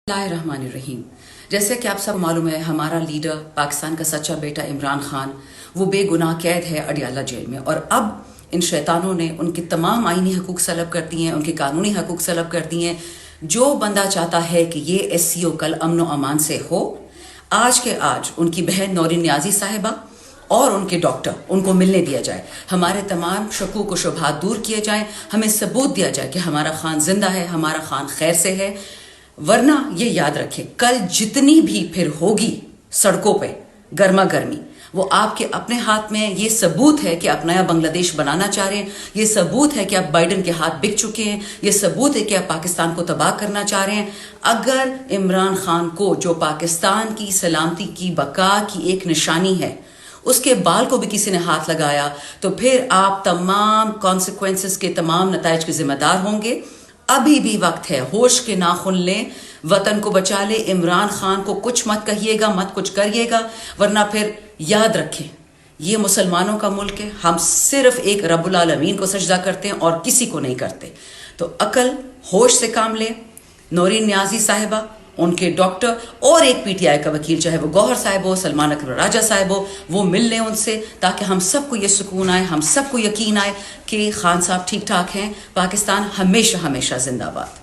اللہ الرحمن الرحیم. جیسے کہ آپ سب معلوم ہے، ہمارا لیڈر پاکستان کا سچا بیٹا عمران خان وہ بے گناہ قید ہے اڈیالہ جیل میں، اور اب ان شیطانوں نے ان کے تمام آئینی حقوق سلب کر دی ہیں، ان کے قانونی حقوق سلب کر دی ہیں. جو بندہ چاہتا ہے کہ یہ SCO کل امن و امان سے ہو، آج کے آج ان کی بہن نورین نیازی صاحبہ اور ان کے ڈاکٹر ان کو ملنے دیا جائے، ہمارے تمام شکوک و شبہات دور کیے جائیں، ہمیں ثبوت دیا جائے کہ ہمارا خان زندہ ہے، ہمارا خان خیر سے ہے. ورنہ یہ یاد رکھیں، کل جتنی بھی پھر ہوگی سڑکوں پہ گرما گرمی، وہ آپ کے اپنے ہاتھ میں. یہ ثبوت ہے کہ آپ نیا بنگلہ دیش بنانا چاہ رہے ہیں، یہ ثبوت ہے کہ آپ بائیڈن کے ہاتھ بک چکے ہیں، یہ ثبوت ہے کہ آپ پاکستان کو تباہ کرنا چاہ رہے ہیں. اگر عمران خان کو، جو پاکستان کی سلامتی کی بقا کی ایک نشانی ہے، اس کے بال کو بھی کسی نے ہاتھ لگایا، تو پھر آپ تمام کانسیکوینسز کے، تمام نتائج کے ذمہ دار ہوں گے. ابھی بھی وقت ہے، ہوش کے ناخن لیں، وطن کو بچا لے. عمران خان کو کچھ مت کہیے گا، مت کچھ کریے گا، ورنہ پھر یاد رکھیں یہ مسلمانوں کا ملک ہے، ہم صرف ایک رب العالمین کو سجدہ کرتے ہیں اور کسی کو نہیں کرتے. تو عقل ہوش سے کام لیں. نورین نیازی صاحبہ، ان کے ڈاکٹر اور ایک PTI کا وکیل، چاہے وہ گوہر صاحب ہو، سلمان اکبر راجہ صاحب ہو، وہ مل لیں ان سے، تاکہ ہم سب کو یہ سکون آئے، ہم سب کو یقین آئے کہ خان صاحب ٹھیک ٹھاک ہیں. پاکستان ہمیشہ ہمیشہ زندہ باد.